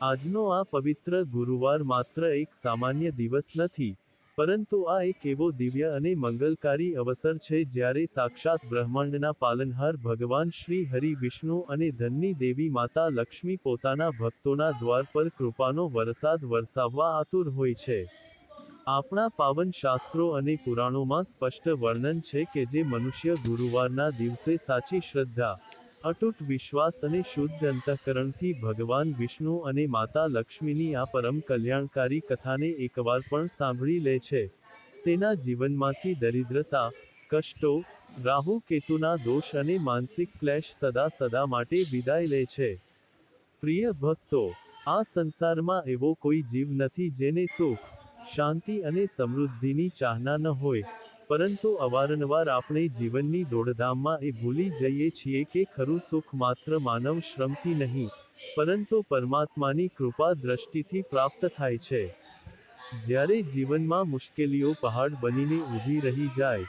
આજનો આ પવિત્ર ગુરુવાર માત્ર એક સામાન્ય દિવસ નથી, પરંતુ આ એક એવો દિવ્ય અને મંગલકારી અવસર છે જ્યારે સાક્ષાત બ્રહ્માંડના પાલનહાર ભગવાન શ્રી હરિ વિષ્ણુ અને ધનની દેવી માતા લક્ષ્મી પોતાના ભક્તોના દ્વાર પર કૃપાનો વરસાદ વરસાવવા આતુર હોય છે. આપણા પાવન શાસ્ત્રો અને પુરાણોમાં સ્પષ્ટ વર્ણન છે કે જે મનુષ્ય ગુરુવારના દિવસે સાચી શ્રદ્ધા, અતૂટ વિશ્વાસ અને શુદ્ધ અંતઃકરણથી ભગવાન વિષ્ણુ અને માતા લક્ષ્મીની આ પરમ કલ્યાણકારી કથાને એકવાર પણ સાંભળી લે છે, તેના જીવનમાંથી દરિદ્રતા, કષ્ટો, રાહુ કેતુના દોષ અને માનસિક ક્લેશ સદા માટે વિદાય લે છે. પ્રિય ભક્તો, આ સંસારમાં એવો કોઈ જીવ નથી જેને સુખ, શાંતિ અને સમૃદ્ધિની ચાહના ન હોય, પરંતુ અવારનવાર આપણે જીવનની દોડધામમાં એ ભૂલી જઈએ છીએ કે ખરું સુખ માત્ર માનવ શ્રમથી નહીં, પરંતુ પરમાત્માની કૃપા દ્રષ્ટિથી પ્રાપ્ત થાય છે. જ્યારે જીવનમાં મુશ્કેલીઓ પહાડ બનીને ઊભી રહી જાય,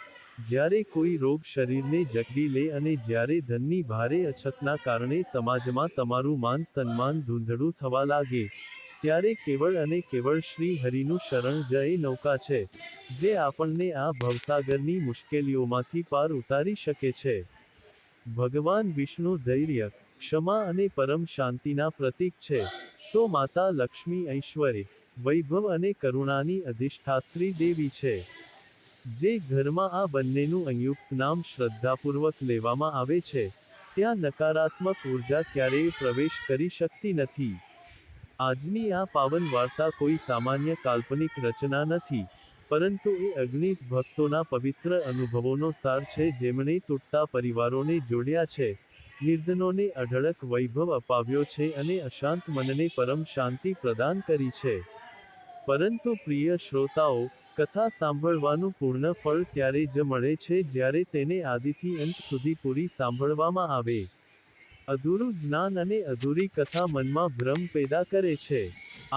જ્યારે કોઈ રોગ શરીરને જકડી લે અને જ્યારે ધનની ભારે અછતના કારણે સમાજમાં તમારું માન સન્માન ધૂંધળું થવા લાગે, ત્યારે કેવળ અને કેવળ શ્રી હરિનું શરણ જ એ નૌકા છે, જે આપણને આ ભવસાગરની મુશ્કેલીઓમાંથી પાર ઉતારી શકે છે. ભગવાન વિષ્ણુ ધૈર્ય, ક્ષમા અને પરમ શાંતિના પ્રતીક છે, તો માતા લક્ષ્મી ઐશ્વર્ય, વૈભવ અને કરુણાની અધિષ્ઠાત્રી દેવી છે. જે ઘરમાં આ બંનેનું સંયુક્ત નામ શ્રદ્ધાપૂર્વક લેવામાં આવે છે, ત્યાં નકારાત્મક ઉર્જા ક્યારેય પ્રવેશ કરી શકતી નથી. આજની આ પાવન વાર્તા કોઈ સામાન્ય કાલ્પનિક રચના નથી, પરંતુ એ અગણિત ભક્તોના પવિત્ર અનુભવોનો સાર છે જેમણે તૂટતા પરિવારોને જોડ્યા છે, નિર્ધનોને અઢળક વૈભવ અપાવ્યો છે અને અશાંત મનને પરમ શાંતિ પ્રદાન કરી છે. પરંતુ પ્રિય શ્રોતાઓ, કથા સાંભળવાનું પૂર્ણ ફળ ત્યારે જ મળે છે જ્યારે તેને આદિથી અંત સુધી પૂરી સાંભળવામાં આવે. અધૂરું જ્ઞાન અને અધૂરી કથા મનમાં ભ્રમ પેદા કરે છે.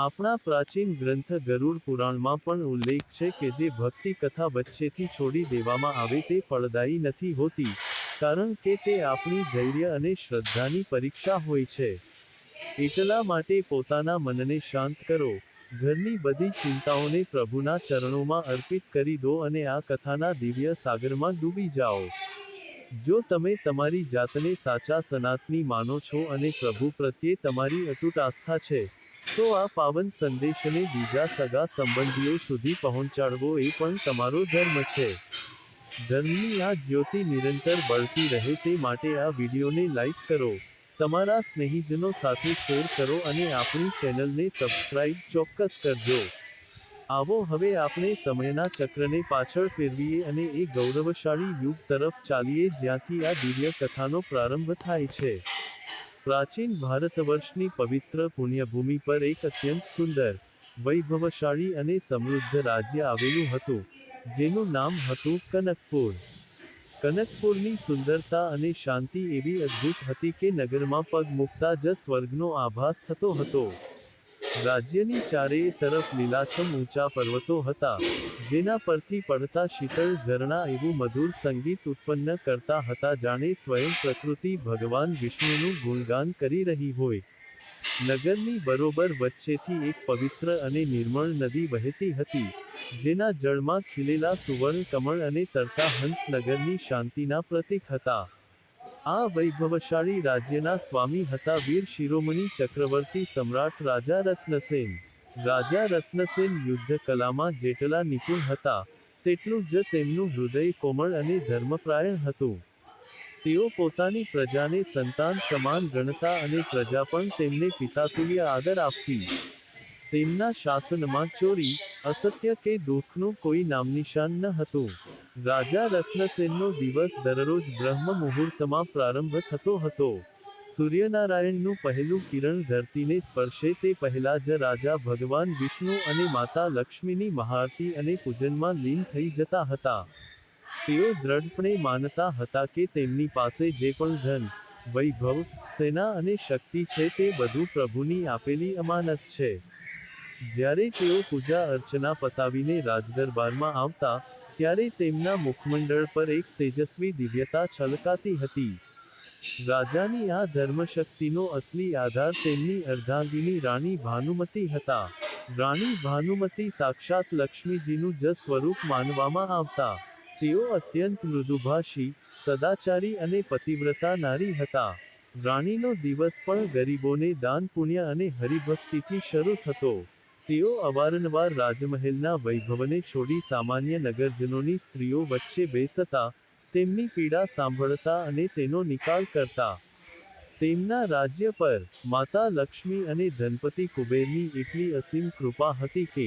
આપણા પ્રાચીન ગ્રંથ ગરુડ પુરાણમાં પણ ઉલ્લેખ છે કે જે ભક્તિ કથા વચ્ચેથી છોડી દેવામાં આવે તે ફળદાયી નથી હોતી, કારણ કે તે આપણી ધૈર્ય અને શ્રદ્ધાની પરીક્ષા હોય છે. એટલા માટે પોતાના મનને શાંત કરો, ઘરની બધી ચિંતાઓને પ્રભુના ચરણોમાં અર્પિત કરી દો અને આ કથાના દિવ્ય સાગરમાં ડૂબી જાઓ. જો તમે તમારી જાતને સાચા સનાતની માનો છો અને પ્રભુ પ્રત્યે તમારી અતૂટ આસ્થા છે, તો આ પાવન સંદેશને બીજા સગા સંબંધીઓ સુધી પહોંચાડવો એ પણ તમારો ધર્મ છે. ધર્મની આ જ્યોતિ નિરંતર બળતી રહે તે માટે આ વિડીયોને લાઈક કરો, તમારા સ્નેહીજનો સાથે શેર કરો અને આપણી ચેનલને સબસ્ક્રાઇબ ચોક્કસ કરજો. આવો હવે આપણે સમયના ચક્રને પાછળ ફેરવીએ અને એ ગૌરવશાળી યુગ તરફ ચાલીએ જ્યાંથી આ દિવ્ય કથાનો પ્રારંભ થાય છે. પ્રાચીન ભારતવર્ષની પવિત્ર પુણ્યભૂમિ પર એક અત્યંત સુંદર, વૈભવશાળી અને સમૃદ્ધ રાજ્ય આવેલું હતું, જેનું નામ હતું કનકપુર. કનકપુરની સુંદરતા અને શાંતિ એવી અદ્ભુત હતી કે નગરમાં પગ મૂકતા જ સ્વર્ગનો આભાસ થતો હતો. રાજ્યની ચારેય તરફ લીલાછમ ઊંચા પર્વતો હતા, જેના પરથી પડતા શીતળ ઝરણા એવું મધુર સંગીત ઉત્પન્ન કરતા હતા જાણે સ્વયં પ્રકૃતિ ભગવાન વિષ્ણુનું ગુણગાન કરી રહી હોય. નગરની બરોબર વચ્ચેથી એક પવિત્ર અને નિર્મળ નદી વહેતી હતી, જેના જળમાં ખીલેલા સુવર્ણ કમળ અને તરતા હંસ નગરની શાંતિના પ્રતીક હતા. આ વૈભવશાળી રાજ્યના સ્વામી હતા વીર શિરોમણી ચક્રવર્તી સમ્રાટ રાજા રત્નસેન. રાજા રત્નસેન યુદ્ધ કલામાં જેટલા નિપુણ હતા, તેટલું જ તેમનું હૃદય કોમળ અને ધર્મપ્રાયણ હતું. તેઓ પોતાની પ્રજાને સંતાન સમાન ગણતા અને પ્રજા પણ તેમને પિતાતુલ્ય આદર આપતી. તેમના શાસનમાં ચોરી, અસત્ય કે દુઃખનું કોઈ નામનિશાન ન હતું. રાજા રત્નસેનનો દિવસ દરરોજ બ્રહ્મ મુહૂર્તમાં પ્રારંભ થતો હતો. સૂર્યનારાયણનું પહેલું કિરણ ધરતીને સ્પર્શે તે પહેલા જ રાજા ભગવાન વિષ્ણુ અને માતા લક્ષ્મીની મહાઆરતી અને પૂજનમાં લીન થઈ જતા હતા. તેઓ દ્રઢપણે માનતા હતા કે તેમની પાસે જે પણ ધન, વૈભવ, સેના અને શક્તિ છે તે બધું પ્રભુની આપેલી અમાનત છે. જ્યારે તેઓ પૂજા અર્ચના પતાવીને રાજદરબારમાં આવતા, ત્યારે તેમના મુખમંડળ પર એક તેજસ્વી દિવ્યતા છલકાતી હતી. રાજાની આ ધર્મશક્તિનો અસલી આધાર તેમની અર્ધાંગિની રાણી ભાનુમતી હતા. રાણી ભાનુમતી સાક્ષાત લક્ષ્મીજીનું જ સ્વરૂપ માનવામાં આવતા. તેઓ અત્યંત મૃદુભાષી, સદાચારી અને પતિવ્રતા નારી હતા. રાણીનો દિવસ પણ ગરીબોને દાન પુણ્ય અને હરિભક્તિથી શરૂ થતો. તેઓ અવારનવાર રાજમહેલના વૈભવને છોડી સામાન્ય નગરજનોની સ્ત્રીઓ વચ્ચે બેસતા, તેમની પીડા સાંભળતા અને તેનો નિકાલ કરતા. તેમના રાજ્ય પર માતા લક્ષ્મી અને ધનપતિ કુબેરની એટલી અસીમ કૃપા હતી કે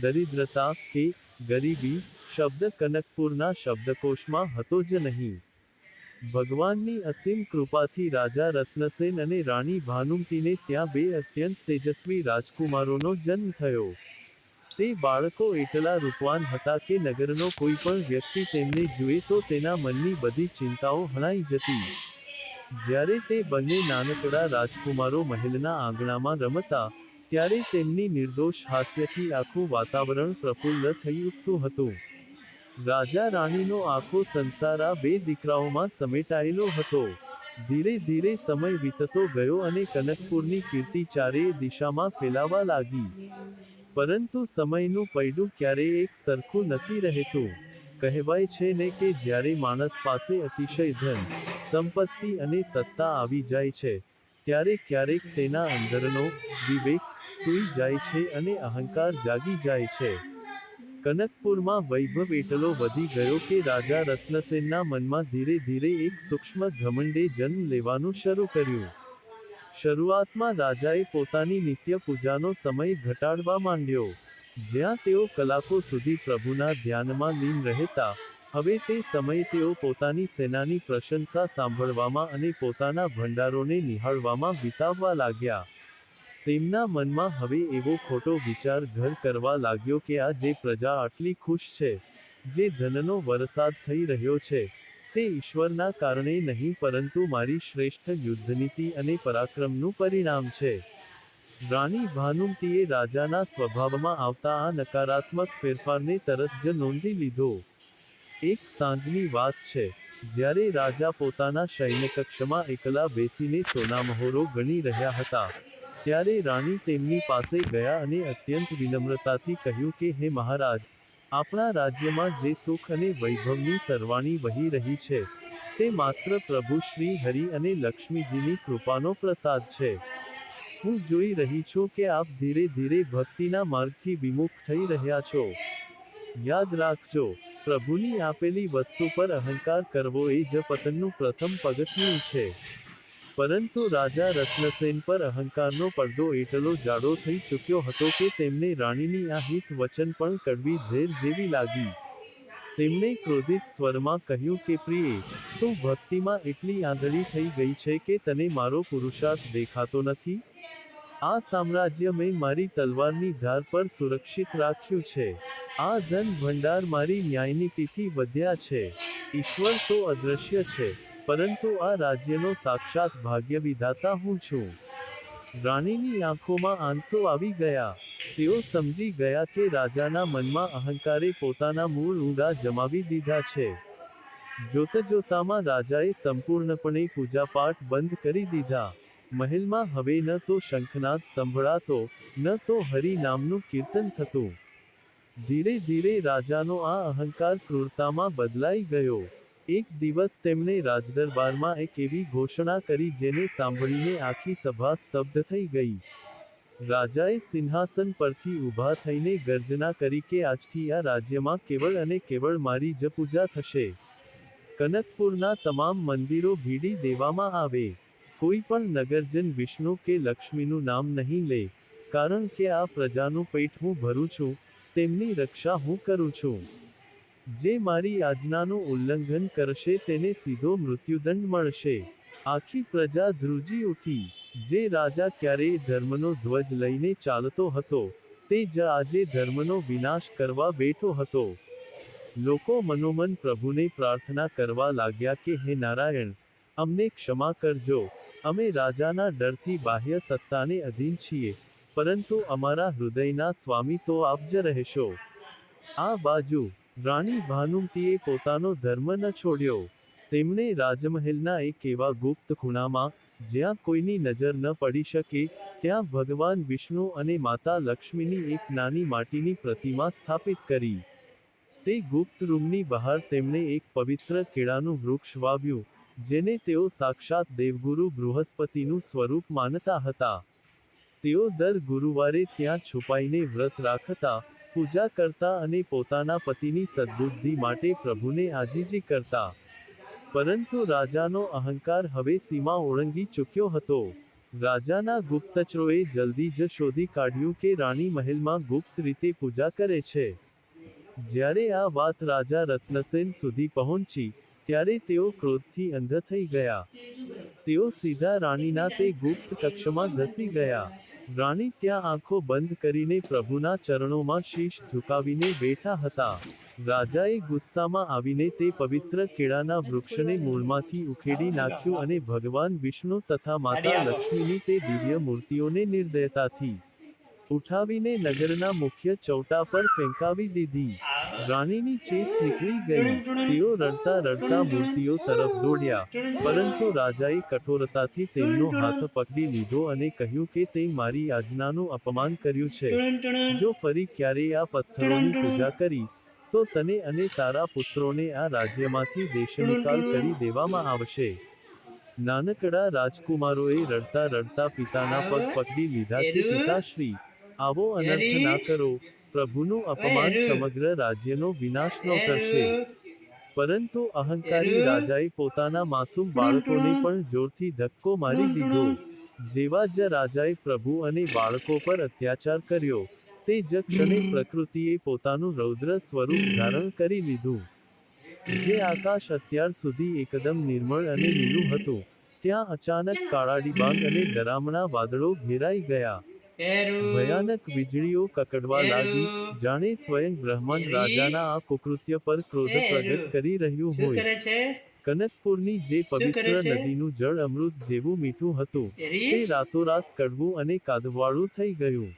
દરિદ્રતા કે ગરીબી શબ્દ કનકપુરના શબ્દકોશમાં હતો જ નહીં. ભગવાનની અસીમ કૃપાથી રાજા રત્નસેન અને રાણી ભાનુમતીને ત્યાં બે અત્યંત તેજસ્વી રાજકુમારોનો જન્મ થયો. તે બાળકો એટલા રૂપવાન હતા કે નગરનો કોઈ પણ વ્યક્તિ તેમને જુએ તો તેના મનની બધી ચિંતાઓ હણાઈ જતી. જ્યારે તે બંને નાનકડા રાજકુમારો મહેલના આંગણામાં રમતા, ત્યારે તેમની નિર્દોષ હાસ્યથી આખું વાતાવરણ પ્રફુલ્લ થઈ ઉઠતું હતું. રાજા રાણીનો આખો સંસાર આ બે દીકરાઓમાં સમેટાયેલો હતો. ધીરે ધીરે સમય વીતતો ગયો અને કનકપુરની કીર્તિ ચારેય દિશામાં ફેલાવા લાગી. પરંતુ સમયનું પૈડું ક્યારેય એક સરખું નથી રહેતું. કહેવાય છે ને કે જ્યારે માણસ પાસે અતિશય ધન, સંપત્તિ અને સત્તા આવી જાય છે, ત્યારે ક્યારેક તેના અંદરનો વિવેક સૂઈ જાય છે અને અહંકાર જાગી જાય છે. કનકપુરમાં વૈભવ એટલો વધી ગયો કે રાજા રત્નસેનના મનમાં ધીરે ધીરે એક સૂક્ષ્મ ઘમંડે જન્મ લેવાનું શરૂ કર્યું. શરૂઆતમાં રાજાએ પોતાની નિત્ય પૂજાનો સમય ઘટાડવા માંડ્યો. જ્યાં તેઓ કલાકો સુધી પ્રભુના ધ્યાનમાં લીન રહેતા, હવે તે સમયે તેઓ પોતાની સેનાની પ્રશંસા સાંભળવામાં અને પોતાના ભંડારોને નિહાળવામાં વિતાવવા લાગ્યા. તેમના મનમાં હવે એવો ખોટો વિચાર ઘર કરવા લાગ્યો કે આ જે પ્રજા આટલી ખુશ છે, જે ધનનો વરસાદ થઈ રહ્યો છે, તે ઈશ્વરના કારણે નહીં પરંતુ મારી શ્રેષ્ઠ યુદ્ધનીતિ અને પરાક્રમનું પરિણામ છે. રાણી ભાનુમતીએ રાજાના સ્વભાવમાં આવતા આ નકારાત્મક ફેરફારને તરત જ નોંધી લીધો. એક સાંજની વાત છે, જ્યારે રાજા પોતાના શયનકક્ષમાં એકલા બેસીને સોનામહોરો ગણી રહ્યા હતા, ત્યારે રાણી તેમની પાસે ગયા અને અત્યંત વિનમ્રતાથી કહ્યું કે હે મહારાજ, આપણા રાજ્યમાં જે સુખ અને વૈભવની સરવાણી વહી રહી છે, તે માત્ર પ્રભુ શ્રી હરિ અને લક્ષ્મીજીની કૃપાનો પ્રસાદ છે. હું જોઈ રહી છું કે આપ ધીરે ધીરે ભક્તિના માર્ગથી વિમુખ થઈ રહ્યા છો. યાદ રાખજો, પ્રભુની આપેલી વસ્તુ પર અહંકાર કરવો એ જ પતનનું પ્રથમ પગથિયું છે. પરંતુ રાજા રત્નસેન પર અહંકારનો પડદો એટલો જાડો થઈ ચૂક્યો હતો કે તેમને રાણીની આ હિત વચન પણ કડવી ઝેર જેવી લાગી. તેમણે ક્રોધિત સ્વરમાં કહ્યું કે પ્રિયે, તું ભક્તિમાં એટલી આંધળી થઈ ગઈ છે કે તને મારો પુરુષાર્થ દેખાતો નથી? આ સામ્રાજ્ય મેં મારી તલવારની ધાર પર સુરક્ષિત રાખ્યું છે. આ ધન ભંડાર મારી ન્યાયનીતિથી વધ્યા છે. ઈશ્વર તો અદૃશ્ય છે, પરંતુ આ રાજ્યનો સાક્ષાત ભાગ્યવિધાતા હું છું. રાણીની આંખોમાં આંસુ આવી ગયા. તેઓ સમજી ગયા કે રાજાના મનમાં અહંકારે પોતાના મૂળ ઊંડા જમાવી દીધા છે. જોતજોતામાં રાજાએ સંપૂર્ણપણે પૂજાપાઠ બંધ કરી દીધા. મહેલમાં હવે ન તો શંખનાદ સંભળાતો, ન તો હરિ નામનું કીર્તન થતું. ધીરે ધીરે રાજાનો આ અહંકાર ક્રૂરતામાં બદલાઈ ગયો. એક દિવસ તેમણે રાજદરબારમાં એક એવી ઘોષણા કરી જેને સાંભળીને આખી સભા સ્તબ્ધ થઈ ગઈ. રાજાએ સિંહાસન પરથી ઊભા થઈને ગર્જના કરી કે આજથી આ રાજ્યમાં કેવળ અને કેવળ મારી જ પૂજા થશે. કનકપુરના તમામ મંદિરો ભીડી દેવામાં આવે. કોઈ પણ નગરજન વિષ્ણુ કે લક્ષ્મીનું નામ નહીં લે, કારણ કે આ પ્રજાનું પેટ હું ભરું છું, તેમની રક્ષા હું કરું છું. જે મારી આજ્ઞાનું ઉલ્લંઘન કરશે તેને સીધો મૃત્યુદંડ મળશે. આખી પ્રજા ધ્રુજી ઉઠી. જે રાજા ક્યારેય ધર્મનો ધ્વજ લઈને ચાલતો હતો, તે જ આજે ધર્મનો વિનાશ કરવા બેઠો હતો. લોકો મનોમન પ્રભુને પ્રાર્થના કરવા લાગ્યા કે હે નારાયણ, અમને ક્ષમા કરજો. અમે રાજાના ડરથી બાહ્ય સત્તાને અધીન છીએ, પરંતુ અમારા હૃદયના સ્વામી તો આપ જ રહેશો. આ બાજુ રાણી ભાનુમતીએ પોતાનો ધર્મ ન છોડ્યો. તેમણે રાજમહેલના એક એવા ગુપ્ત ખૂણામાં, જ્યાં કોઈની નજર ન પડી શકે, ત્યાં ભગવાન વિષ્ણુ અને માતા લક્ષ્મીની એક નાની માટીની પ્રતિમા સ્થાપિત કરી. તે ગુપ્ત રૂમની બહાર તેમણે એક પવિત્ર કેળાનું વૃક્ષ વાવ્યું, જેને તેઓ સાક્ષાત દેવગુરુ બૃહસ્પતિનું સ્વરૂપ માનતા હતા. તેઓ દર ગુરુવારે ત્યાં છુપાઈને વ્રત રાખતા, પૂજા કરતા અને પોતાના પતિની સદ્બુદ્ધિ માટે પ્રભુને આજીજી કરતા. પરંતુ રાજાનો અહંકાર હવે સીમા ઓળંગી ચૂક્યો હતો. રાજાના ગુપ્તચરોએ જલ્દી જ શોધી કાઢ્યું કે રાણી મહેલમાં ગુપ્ત રીતે પૂજા કરે છે. જ્યારે આ વાત રાજા રત્નસેન સુધી પહોંચી, ત્યારે તેઓ ક્રોધથી અંધ થઈ ગયા. તેઓ સીધા રાણીના તે ગુપ્ત કક્ષમાં ધસી ગયા. રાણી ત્યાં આંખો બંધ કરીને પ્રભુના ચરણોમાં શીશ ઝુકાવીને બેઠા હતા. રાજાએ ગુસ્સામાં આવીને તે પવિત્ર કેળાના વૃક્ષને મૂળમાંથી ઉખેડી નાખ્યું અને ભગવાન વિષ્ણુ તથા માતા લક્ષ્મીની તે દિવ્ય મૂર્તિઓને નિર્દયતાથી ઉઠાવીને નગરના મુખ્ય ચૌટા પર ફેંકાવી દીધી. રાણીની ચેસ નીકળી ગઈ. તેઓ રડતા રડતા મૂર્તિઓ તરફ દોડ્યા, પરંતુ રાજાએ કઠોરતાથી તેમનો હાથ પકડી લીધો અને કહ્યું કે તે મારી આજ્ઞાનું અપમાન કર્યું છે. જો ફરી ક્યારેય આ પથ્થરોની પૂજા કરી, તો તને અને તારા પુત્રોને આ રાજ્યમાંથી દેશનિકાલ કરી દેવામાં આવશે. નાનકડા રાજકુમારોએ રડતા રડતા પિતાના પગ પકડી લીધા કે પિતાશ્રી, આવો અનર્થ ના કરો. પ્રભુનું અપમાન સમગ્ર રાજ્યનો વિનાશ ન કરશે. પરંતુ અહંકારી રાજાએ પોતાના માસૂમ બાળકોને પણ જોરથી ધક્કો મારી દીધો. જેવા જ રાજાએ પ્રભુ અને બાળકો પર અત્યાચાર કર્યો, તે જ ક્ષણે પ્રકૃતિએ પોતાનું રૌદ્ર સ્વરૂપ ધારણ કરી લીધું. જે આકાશ અત્યાર સુધી એકદમ નિર્મળ અને નીલું હતું, ત્યાં અચાનક કાળાડિબાંગ અને ડરામણા વાદળો ઘેરાઈ ગયા. ભયાનક વીજળીઓ કકડવા લાગી, જાણે સ્વયં બ્રહ્માંડ રાજાના આ કુકૃત્ય પર ક્રોધ પ્રગટ કરી રહ્યું હોય. કનકપુરની જે પવિત્ર નદીનું જળ અમૃત જેવું મીઠું હતું, તે રાતોરાત કડવું અને કાદવવાળું થઈ ગયું.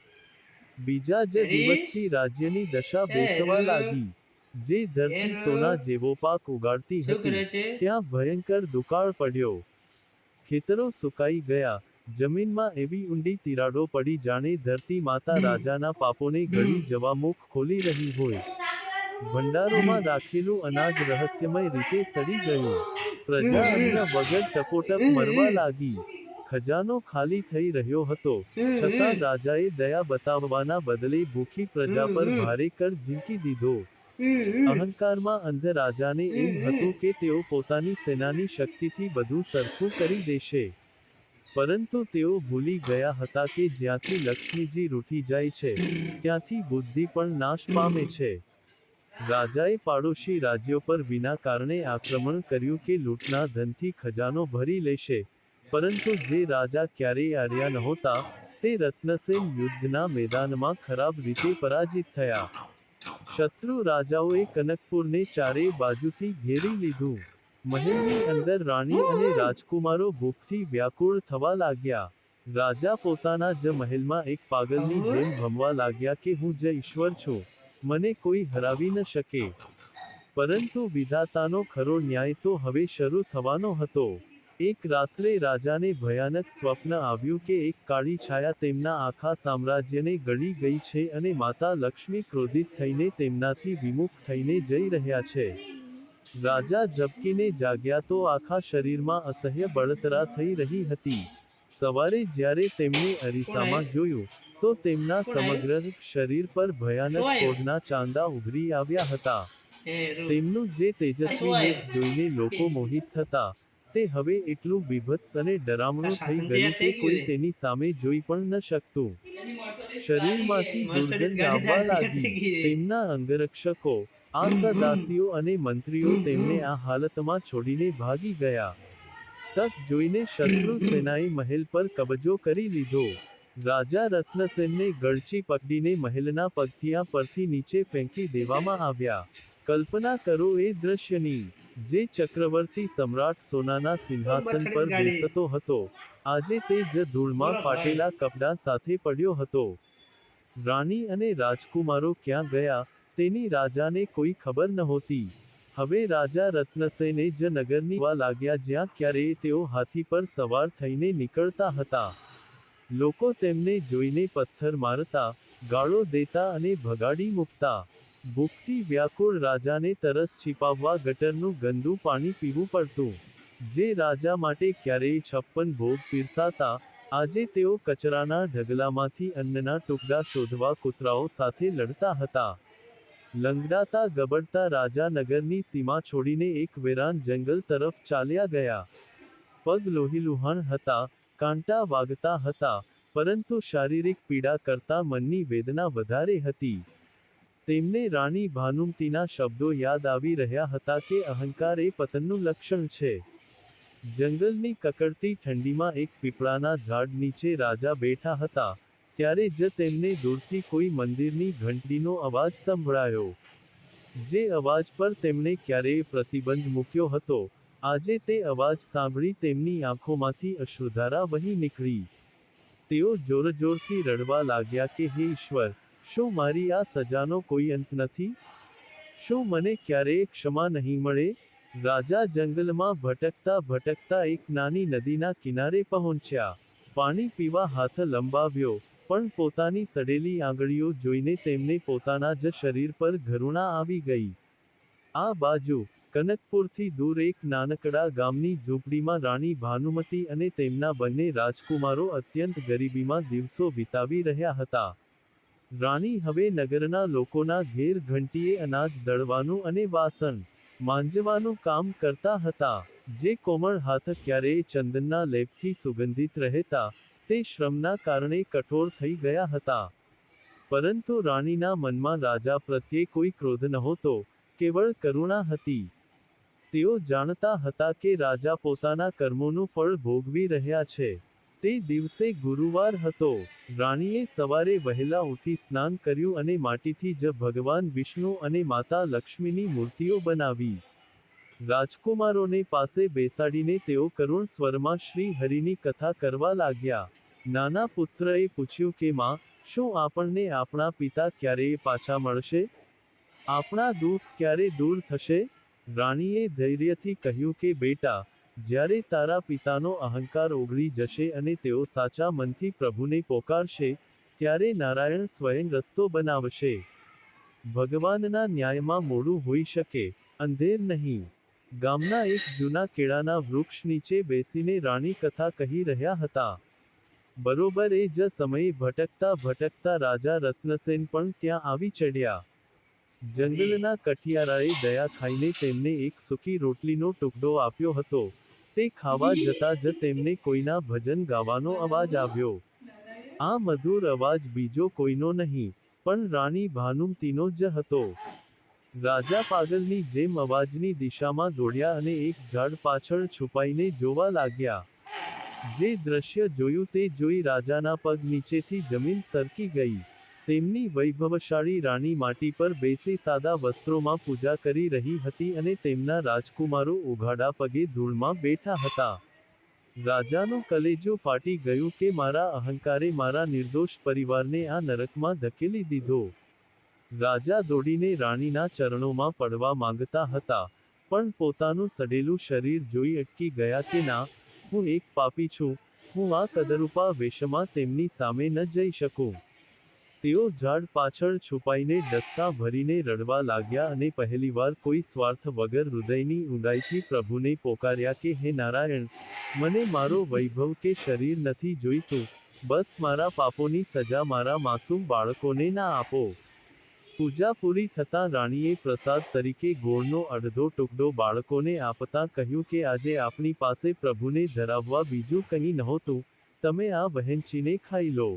બીજા જ દિવસથી રાજ્યની દશા બેસવા લાગી. જે ધરતી સોના જેવો પાક ઉગાડતી હતી, ત્યાં ભયંકર દુકાળ પડ્યો. ખેતરો સુકાઈ ગયા. જમીનમાં એવી ઊંડી તિરાડો પડી જાણે ધરતી માતા રાજાના પાપોને ગળી જવા મુખ ખોલી રહી હોય. ભંડારોમાં રાખેલું અનાજ રહસ્યમય રીતે સડી ગયું. પ્રજા અન્ન વગર ટપોટપ મરવા લાગી. ખજાનો ખાલી થઈ રહ્યો હતો, છતાં રાજાએ દયા બતાવવાના બદલે ભૂખી પ્રજા પર ભારે કર ઝીંકી દીધો. અહંકારમાં અંધ રાજાને એમ હતું કે તેઓ પોતાની સેનાની શક્તિથી બધું સરખું કરી દેશે. પરંતુ તેઓ ભૂલી ગયા હતા કે જ્યાંથી લક્ષ્મીજી રૂઠી જાય છે, ત્યાંથી બુદ્ધિ પણ નાશ પામે છે. રાજાએ પાડોશી રાજ્યો પર વિના કારણે આક્રમણ કર્યું કે લૂંટના ધનથી ખજાનો ભરી લેશે. પરંતુ જે રાજા ક્યારેય હાર્યા નહોતા, તે રત્નસેન યુદ્ધના મેદાનમાં ખરાબ રીતે પરાજિત થયા. શત્રુ રાજાઓએ કનકપુરને ચારે બાજુથી ઘેરી લીધું. મહેલની અંદર રાણી અને રાજકુમારો ભૂખથી વ્યાકુળ થવા લાગ્યા. રાજા પોતાના જ મહેલમાં એક પાગલની જેમ ભમવા લાગ્યા કે હું જ ઈશ્વર છું, મને કોઈ હરાવી ન શકે. પરંતુ વિધાતાનો ખરો ન્યાય તો હવે શરૂ થવાનો હતો. એક રાત્રે રાજાને ભયાનક સ્વપ્ન આવ્યું કે એક કાળી છાયા તેમના આખા સામ્રાજ્યને ગળી ગઈ છે અને માતા લક્ષ્મી ક્રોધિત થઈને તેમનાથી વિમુખ થઈને જઈ રહ્યા છે. રાજા ઝબકીને જાગ્યા તો આખા શરીરમાં અસહ્ય બળતરા થઈ રહી હતી. સવારે જ્યારે તેમણે અરીસામાં જોયું, તો તેમના સમગ્ર શરીર પર ભયાનક કોઢના ચાંદા ઉભરી આવ્યા હતા. તેમનું જે તેજસ્વી મુખ જોઈને લોકો મોહિત થતા, તે હવે એટલું બીભત્સ અને ડરામણું થઈ ગયું કે કોઈ તેની સામે જોઈ પણ ન શકતું. શરીરમાંથી દુર્ગંધ આવવા લાગી. તેમના અંગરક્ષકો, આસદાસીઓ અને મંત્રીઓ તેમને આ હાલતમાં છોડીને ભાગી ગયા. તક જોઈને શત્રુ સેનાએ મહેલ પર કબજો કરી લીધો. રાજા રત્નસેનને ગળચી પકડીને મહેલના પગથિયા પરથી નીચે ફેંકી દેવામાં આવ્યા. કલ્પના કરો એ દ્રશ્યની. જે ચક્રવર્તી સમ્રાટ સોનાના સિંહાસન પર બેસતો હતો, આજે તે જ ધૂળમાં ફાટેલા કપડાં સાથે પડ્યો હતો. રાણી અને રાજકુમારો ક્યાં ગયા, તેની રાજાને કોઈ ખબર નહોતી. હવે રાજા રત્નસેને જ નગરની વા લાગ્યા જ્યાં ક્યારેય તેઓ હાથી પર સવાર થઈને નીકળતા હતા. લોકો તેમને જોઈને પથ્થર મારતા, ગાળો દેતા અને ભગાડી મૂકતા. ભૂખથી વ્યાકુળ રાજાને તરસ છીપાવવા ગટરનું ગંદુ પાણી પીવું પડતું. જે રાજા માટે ક્યારેય 56 ભોગ પીરસાતા, આજે તેઓ કચરાના ઢગલામાંથી અન્નના ટુકડા શોધવા કૂતરાઓ સાથે લડતા હતા. લંગડાતા ગબડતા રાજા નગરની સીમા છોડીને એક વેરાન જંગલ તરફ ચાલ્યા ગયા. પગ લોહીલુહાણ હતા, કાંટા વાગતા હતા, પરંતુ શારીરિક પીડા કરતાં મનની વેદના વધારે હતી. તેમને રાણી ભાનુમતીના શબ્દો યાદ આવી રહ્યા હતા કે અહંકાર એ પતનનું લક્ષણ છે. જંગલની કકડતી ઠંડીમાં એક પીપળાના ઝાડ નીચે રાજા બેઠા હતા, ત્યારે જ તેમને દૂરથી કોઈ મંદિરની ઘંટડીનો અવાજ સંભળાયો. જે અવાજ પર તેમણે ક્યારેય પ્રતિબંધ મૂક્યો હતો, આજે તે અવાજ સાંભળી તેમની આંખોમાંથી અશ્રુધારા વહી નીકળી. તેઓ જોરજોરથી રડવા લાગ્યા કે હે ઈશ્વર, શું મારી આ સજાનો કોઈ અંત નથી? શું મને ક્યારેય ક્ષમા નહીં મળે? રાજા જંગલમાં ભટકતા ભટકતા એક નાની નદીના કિનારે પહોંચ્યા. પાણી પીવા હાથ લંબાવ્યો, પણ પોતાની સડેલી આંગળીઓ જોઈને તેમને પોતાના જ શરીર પર ઘૃણા આવી ગઈ. આ બાજુ, કનકપુરથી દૂર એક નાનકડા ગામની ઝૂંપડીમાં રાણી ભાનુમતી અને તેમના બંને રાજકુમારો અત્યંત ગરીબીમાં દિવસો વિતાવી રહ્યા હતા. રાણી હવે નગરના લોકોના ઘેર ઘંટીએ અનાજ દળવાનું અને વાસણ માંજવાનું કામ કરતા હતા. જે કોમળ હાથ ક્યારેય ચંદનના લેપથી સુગંધિત રહેતા, તે શ્રમના કારણે કઠોર થઈ ગયા હતા. પરંતુ રાણીના મનમાં રાજા પ્રત્યે કોઈ ક્રોધ નહોતો, કેવળ કરુણા હતી. તેઓ જાણતા હતા કે રાજા પોતાના કર્મોનું ફળ ભોગવી રહ્યા છે. તે દિવસે ગુરુવાર હતો. રાણીએ સવારે વહેલા ઉઠી સ્નાન કર્યું અને માટીથી જ ભગવાન વિષ્ણુ અને માતા લક્ષ્મીની મૂર્તિઓ બનાવી. રાજકુમારોને પાસે બેસાડીને તેઓ કરુણ સ્વરમાં શ્રી હરિની કથા કરવા લાગ્યા. નાના પુત્રએ પૂછ્યું કે માં, શું આપણને આપણા પિતા ક્યારેય પાછા મળશે? આપણા દુઃખ ક્યારે દૂર થશે? રાણીએ ધૈર્યથી કહ્યું કે બેટા, જ્યારે તારા પિતાનો અહંકાર ઓગળી જશે અને તેઓ સાચા મનથી પ્રભુને પોકારશે, ત્યારે નારાયણ સ્વયં રસ્તો બનાવશે. ભગવાનના ન્યાયમાં મોડું હોઈ શકે, અંધેર નહીં. ગામના એક જૂના કેળાના વૃક્ષ નીચે બેસીને રાણી કથા કહી રહ્યા હતા. બરોબર એ જ સમયે ભટકતા ભટકતા રાજા રત્નસેન પણ ત્યાં આવી ચડ્યા. જંગલના કઠિયારાએ દયા ખાઈને તેમને એક સૂકી રોટલીનો ટુકડો આપ્યો હતો. તે ખાવા જતા જ તેમને કોઈના ભજન ગાવાનો અવાજ આવ્યો. આ મધુર અવાજ બીજો કોઈનો નહીં, પણ રાણી ભાનુમતીનો જ હતો. રાજા પાગલની જેમ અવાજની દિશામાં દોડ્યા અને એક ઝાડ પાછળ છુપાઈને જોવા લાગ્યા. જે દ્રશ્ય જોયું તે જોઈ રાજાના પગ નીચેથી જમીન સરકી ગઈ. તેમની વૈભવશાળી રાણી માટી પર બેસી સાદા વસ્ત્રોમાં પૂજા કરી રહી હતી અને તેમના રાજકુમારો ઉઘાડા પગે ધૂળમાં બેઠા હતા. રાજાનું કલેજું ફાટી ગયું કે મારા અહંકારે મારા નિર્દોષ પરિવારને આ નરકમાં ધકેલી દીધો. રાજા દોડીને રાણીના ચરણોમાં પડવા માંગતા હતા, પણ પોતાનું સડેલું શરીર જોઈ અટકી ગયા કે ના, હું એક પાપી છું, હું આ કદરૂપા વેશમાં તેમની સામે ન જઈ શકું. તેઓ ઝાડ પાછળ છુપાઈને ડસકા ભરીને રડવા લાગ્યા અને પહેલીવાર કોઈ સ્વાર્થ વગર હૃદયની ઊંડાઈથી પ્રભુને પોકાર્યા કે હે નારાયણ, મને મારો વૈભવ કે શરીર નથી જોઈતું, બસ મારા પાપોની સજા મારા માસૂમ બાળકોને ના આપો. પૂજા પૂરી થતાં રાણીએ પ્રસાદ તરીકે ગોળનો અડધો ટુકડો બાળકોને આપતા કહ્યું કે આજે આપણી પાસે પ્રભુને ધરાવવા બીજું કંઈ નહોતું, તમે આ વહેંચીને ખાઈ લો.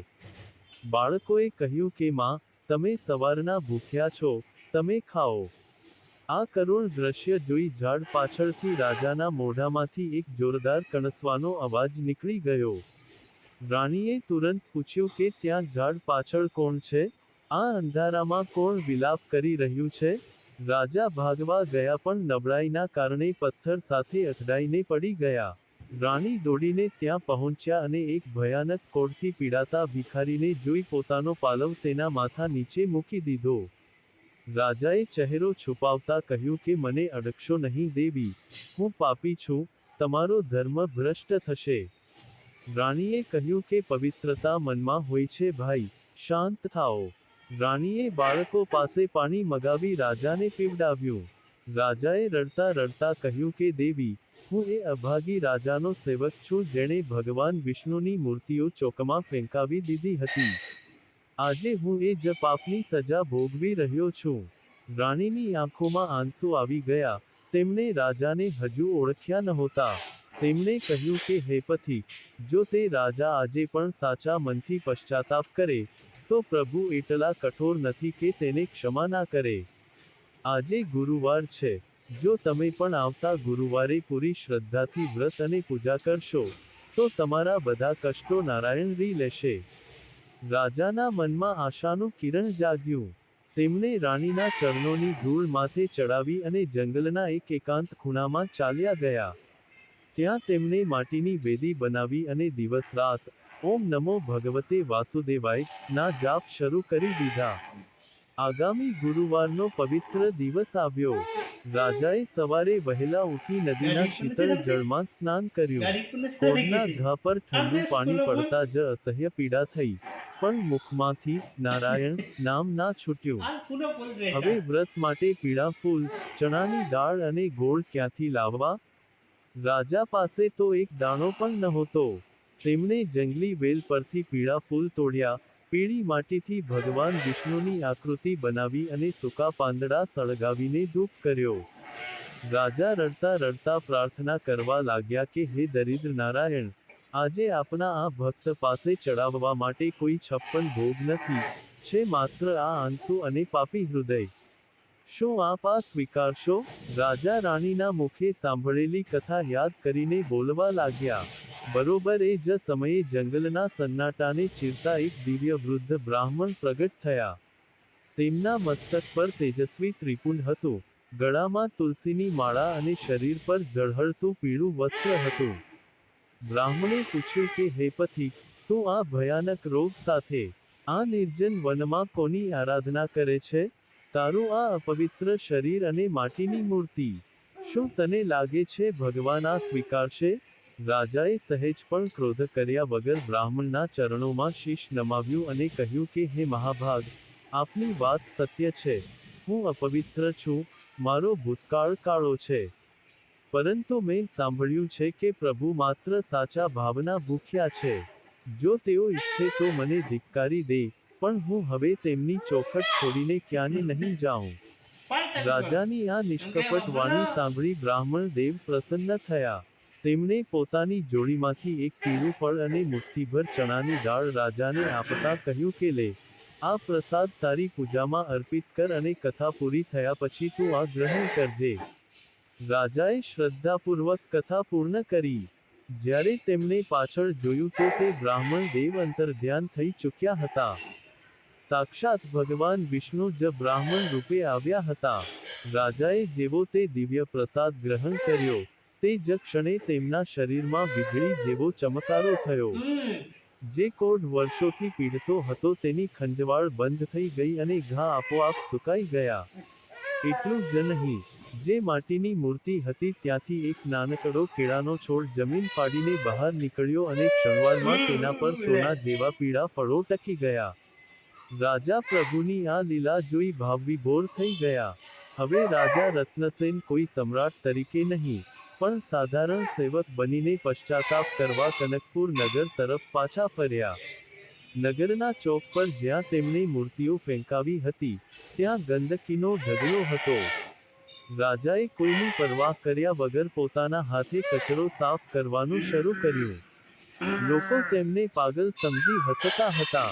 બાળકોએ કહ્યું કે માં, તમે સવારના ભૂખ્યા છો, તમે ખાઓ. આ કરુણ દ્રશ્ય જોઈ ઝાડ પાછળથી રાજાના મોઢામાંથી એક જોરદાર કણસવાનો અવાજ નીકળી ગયો. રાણીએ તુરંત પૂછ્યું કે ત્યાં ઝાડ પાછળ કોણ છે? આ અંધારામાં કોણ વિલાપ કરી રહ્યું છે? રાજા ભાગવા ગયા પણ નબળાઈના કારણે પથ્થર સાથે અથડાઈને પડી ગયા. રાણી દોડીને ત્યાં પહોંચ્યા અને એક ભયાનક કોઢથી પીડાતા ભિખારીને જોઈ પોતાનો પાલવ તેના માથા નીચે મૂકી દીધો. રાજાએ ચહેરો છુપાવતા કહ્યું કે મને અડકશો નહીં દેવી, હું પાપી છું, તમારો ધર્મ ભ્રષ્ટ થશે. રાણીએ કહ્યું કે પવિત્રતા મનમાં હોય છે ભાઈ, શાંત થાઓ. રાણીએ બાળકો પાસે પાણી મગાવી રાજાને પીવડાવ્યું. રાજાએ રડતા રડતા કહ્યું કે દેવી, હું એ અભાગી રાજાનો સેવક છું જેણે ભગવાન વિષ્ણુની મૂર્તિઓ ચોકમાં ફેંકાવી દીધી હતી. આજે હું એ જ પાપની સજા ભોગવી રહ્યો છું. રાણીની આંખોમાં આંસુ આવી ગયા. તેમણે રાજાને હજુ ઓળખ્યા નહોતા. તેમણે કહ્યું કે હે પથિક, જો તે રાજા આજે પણ સાચા મનથી પશ્ચાતાપ કરે, તો પ્રભુ એટલા કઠોર નથી કે તેને ક્ષમા ના કરે. આજે ગુરુવાર છે. જો તમે પણ આવતા ગુરુવારે પૂરી શ્રદ્ધાથી વ્રત અને પૂજા કરશો, તો તમારા બધા કષ્ટો નારાયણ રી લેશે. રાજાના મનમાં આશાનું કિરણ જાગ્યું. તેમણે રાણીના ચરણોની ધૂળ માથે ચડાવી અને જંગલના એક એકાંત ખૂણામાં ચાલ્યા ગયા. ત્યાં તેમણે માટીની વેદી બનાવી અને દિવસ રાત ઓમ નમો ભગવતે વાસુદેવાય ના જાપ શરૂ કરી દીધા. આગામી ગુરુવારનો પવિત્ર દિવસ આવ્યો. રાજાએ સવારે વહેલા ઉઠી નદીના શીતળ જળમાં સ્નાન કર્યું. કોડના ઘા પર ઠંડુ પાણી પડતા જ અસહ્ય પીડા થઈ, પણ મુખમાંથી નારાયણ નામ ના છૂટ્યું. હવે વ્રત માટે પીળા ફૂલ, ચણાની દાળ અને ગોળ ક્યાંથી લાવવા? રાજા પાસે તો એક દાણો પણ નહોતો. તેમણે જંગલી વેલ પરથી પીળા ફૂલ તોડ્યા, પીળી માટીથી ભગવાન વિષ્ણુની આકૃતિ બનાવી અને સૂકા પાંદડા સળગાવીને ધૂપ કર્યો. રાજા રડતા રડતા પ્રાર્થના કરવા લાગ્યા કે હે દરિદ્ર નારાયણ, આજે આપના આ ભક્ત પાસે ચડાવવા માટે કોઈ 56 ભોગ નથી, છે માત્ર આ આંસુ અને પાપી હૃદય. શું આપ આ સ્વીકારશો? રાજા રાણીના મુખે સાંભળેલી કથા યાદ કરીને બોલવા લાગ્યા. બરોબર એ જ સમયે જંગલના સન્નાટાને ચીરતા એક દિવ્ય વૃદ્ધ બ્રાહ્મણ પ્રગટ થયા. તેમના મસ્તક પર તેજસ્વી ત્રિપુંડ હતું, ગળામાં તુલસીની માળા અને શરીર પર ઝળહળતું પીળું વસ્ત્ર હતું. બ્રાહ્મણે પૂછ્યું કે હે પથિક, તું આ ભયાનક રોગ સાથે આ નિર્જન વનમાં કોની આરાધના કરે છે? તારું આ અપવિત્ર શરીર અને માટીની મૂર્તિ, શું તને લાગે છે ભગવાન આ સ્વીકારશે? રાજાએ સહેજ પણ ક્રોધ કર્યા વગર બ્રાહ્મણના ચરણોમાં શીશ નમાવ્યું અને કહ્યું કે હે મહાભાગ, આપની વાત સત્ય છે. હું અપવિત્ર છું, મારો ભૂતકાળ કાળો છે. પરંતુ મેં સાંભળ્યું છે કે પ્રભુ માત્ર સાચા ભાવના ભૂખ્યા છે. જો તેઓ ઈચ્છે તો મને ધિક્કારી દે, પણ હું હવે તેમની ચોખટ છોડીને ક્યાંય નહીં જાઉં. રાજાની આ નિષ્કપટ વાણી સાંભળી બ્રાહ્મણ દેવ પ્રસન્ન થયા. તેમણે પોતાની જોડીમાંથી એક પીળું ફળ અને મુઠ્ઠીભર ચણાની દાળ રાજાને આપતા કહ્યું કે લે, આ પ્રસાદ તારી પૂજામાં અર્પિત કર અને કથા પૂરી થયા પછી તું આ ગ્રહણ કરજે. રાજાએ શ્રદ્ધાપૂર્વક કથા પૂર્ણ કરી. જ્યારે તેમણે પાછળ જોયું તો તે બ્રાહ્મણ દેવ અંતર્ધ્યાન થઈ ચૂક્યા હતા. સાક્ષાત ભગવાન વિષ્ણુ જ બ્રાહ્મણ રૂપે આવ્યા હતા. રાજાએ જેવો તે દિવ્ય પ્રસાદ ગ્રહણ કર્યો, તે જ ક્ષણે તેમના શરીરમાં વીજળી જેવો ચમકારો થયો. જે કોઢ વર્ષોથી પીડતો હતો તેની ખંજવાળ બંધ થઈ ગઈ અને ઘા આપોઆપ સુકાઈ ગયા. એટલું જ નહીં, જે માટીની મૂર્તિ હતી ત્યાંથી એક નાનકડો કેળાનો છોડ જમીન ફાડીને બહાર નીકળ્યો અને ક્ષણવારમાં તેના પર સોના જેવા પીળા ફળો ટકી ગયા. રાજા પ્રભુની આ લીલા જોઈ ભાવવિભોર થઈ ગયા. હવે રાજા રત્નસેન કોઈ સમ્રાટ તરીકે નહીં, પણ સાધારણ સેવક બનીને પશ્ચાતાપ કરવા કનકપુર નગર તરફ પાછા ફર્યા. નગરના ચોક પર જ્યાં તેમણે મૂર્તિઓ ફેંકાવી હતી, ત્યાં ગંદકીનો ઢગલો હતો. રાજાએ કોઈની પરવાહ કર્યા વગર પોતાના હાથે કચરો સાફ કરવાનું શરૂ કર્યું. લોકો તેમને પાગલ સમજી હસતા હતા.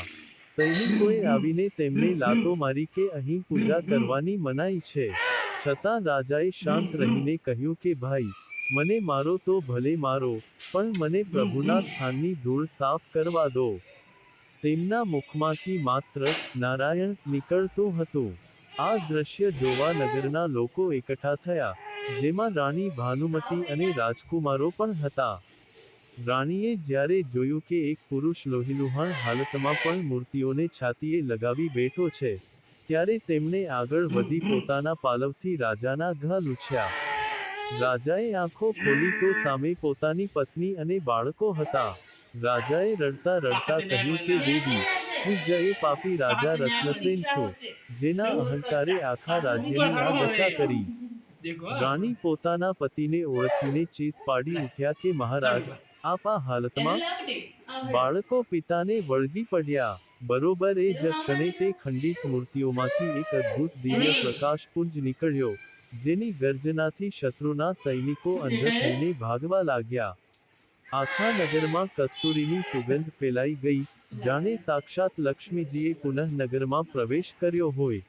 સૈનિકોએ આવીને તેમને લાતો મારી કે અહીં પૂજા કરવાની મનાઈ છે. છતાં રાજાએ શાંત રહીને કહ્યું કે ભાઈ, મને મારો તો ભલે મારો, પણ મને પ્રભુના સ્થાનની ધૂળ સાફ કરવા દો. તેમના મુખમાંથી માત્ર નારાયણ નીકળતું હતું. આ દ્રશ્ય જોવા નગરના લોકો એકઠા થયા, જેમાં રાણી ભાનુમતી અને રાજકુમારો પણ હતા. રાણીએ જ્યારે જોયું કે એક પુરુષ લોહીલુહાણ હાલતમાં પણ મૂર્તિઓને છાતીએ લગાવી બેઠો છે, ત્યારે તેમણે આગળ વધી પોતાના પાલવથી રાજાના ઘા લૂછ્યા. રાજાએ આંખો ખોલી તો સામે પોતાની પત્ની અને બાળકો હતા. રાજાએ રડતા રડતા કહ્યું કે દેવી, હું જ એ પાપી રાજા રત્નસેન છું, જેના અહંકારે આખા રાજ્યની આ દશા કરી. રાણી પોતાના પતિને ઓળખીને ચીસ પાડી ઉઠ્યા કે મહારાજ, આપ આ હાલતમાં? બાળકો પિતાને વળગી પડ્યા. બરોબર એ જ ક્ષણે તે ખંડિત મૂર્તિઓમાંથી એક અદ્ભુત દિવ્ય પ્રકાશપુંજ નીકળ્યો, જેની ગર્જનાથી શત્રુના સૈનિકો અંધ થઈને ભાગવા લાગ્યા. આખા નગરમાં કસ્તુરીની સુગંધ ફેલાઈ ગઈ, જાણે સાક્ષાત લક્ષ્મીજીએ પુનઃ નગરમાં પ્રવેશ કર્યો હોય.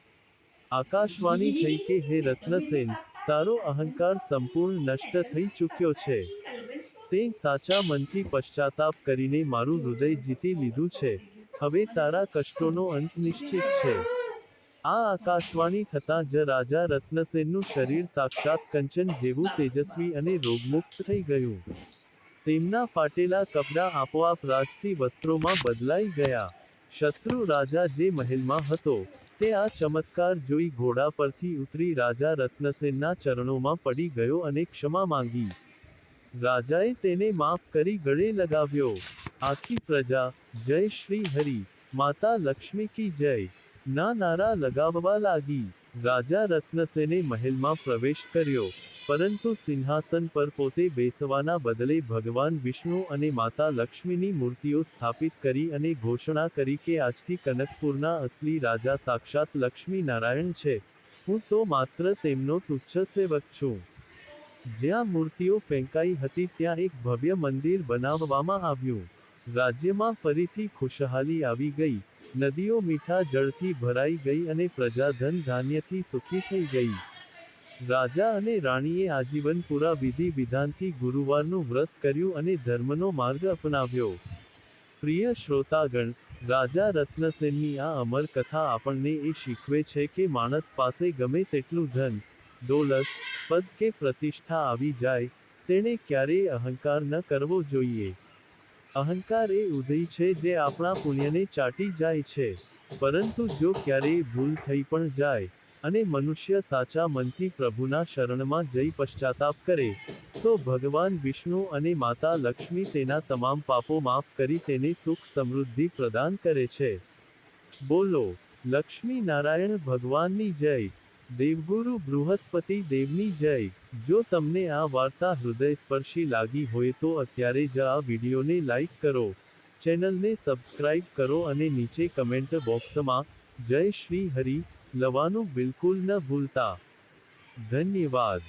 આકાશવાણી થઈ કે હે રત્નસેન, તારો અહંકાર સંપૂર્ણ નષ્ટ થઈ ચૂક્યો છે. તે સાચા મનથી પશ્ચાતાપ કરીને મારું હૃદય જીતી લીધું છે. હવે તારા કષ્ટોનો અંત નિશ્ચિત છે. આ આકાશવાણી થતાં જ રાજા રત્નસેનનું શરીર સાક્ષાત કંચન જેવું તેજસ્વી અને રોગમુક્ત થઈ ગયું. તેમના ફાટેલા કપડાં આપોઆપ રાજસી વસ્ત્રોમાં બદલાઈ ગયા. શત્રુ રાજા જે મહેલમાં હતો, તે આ ચમત્કાર જોઈ ઘોડા પરથી ઉતરી રાજા રત્નસેનના ચરણોમાં પડી ગયો અને ક્ષમા માંગી. રાજાએ તેને માફ કરી ગળે લગાવ્યો. આખી પ્રજા, જય શ્રી હરિ, માતા લક્ષ્મી કી જય, ના નારા લગાવવા લાગી. રાજા રત્નસેને મહેલમાં પ્રવેશ કર્યો, પરંતુ સિંહાસન પર પોતે બેસવાના બદલે ભગવાન વિષ્ણુ અને માતા લક્ષ્મીની મૂર્તિઓ સ્થાપિત કરી અને ઘોષણા કરી કે આજથી કનકપુરના અસલી રાજા સાક્ષાત લક્ષ્મી નારાયણ છે, હું તો માત્ર તેમનો તુચ્છ સેવક છું. જ્યાં મૂર્તિઓ ફેંકાઈ હતી ત્યાં એક ભવ્ય મંદિર બનાવવામાં આવ્યું. રાજ્યમાં ફરીથી ખુશહાલી આવી ગઈ, નદીઓ મીઠા જળથી ભરાઈ ગઈ અને પ્રજા ધન ધાન્યથી સુખી થઈ ગઈ. રાજા અને રાણીએ આજીવન પૂરા વિધિ વિધાનથી ગુરુવારનું વ્રત કર્યું અને ધર્મનો માર્ગ અપનાવ્યો. પ્રિય શ્રોતાગણ, રાજા રત્નસેનની આ અમર કથા આપણને એ શીખવે છે કે માણસ પાસે ગમે તેટલું ધન, દોલત, પદ કે પ્રતિષ્ઠા આવી જાય, તેણે ક્યારેય અહંકાર ન કરવો જોઈએ. અહંકાર એ ઉદય છે જે આપણા પુણ્યને ચાટી જાય છે. પરંતુ જો ક્યારેય ભૂલ થઈ પણ જાય, અને મનુષ્ય સાચા મનથી પ્રભુના શરણમાં જઈ પશ્ચાતાપ કરે, તો ભગવાન વિષ્ણુ અને માતા લક્ષ્મી તેના તમામ પાપો માફ કરી તેને સુખ સમૃદ્ધિ પ્રદાન કરે છે. બોલો લક્ષ્મી નારાયણ ભગવાનની જય. દેવગુરુ બૃહસ્પતિ દેવની જય. જો તમને આ વાર્તા હૃદયસ્પર્શી લાગી હોય તો અત્યારે જ આ વિડીયોને લાઈક કરો, ચેનલને સબસ્ક્રાઇબ કરો અને નીચે કમેન્ટ બોક્સમાં જય શ્રી હરિ લવાનું બિલકુલ ન ભૂલતા. ધન્યવાદ.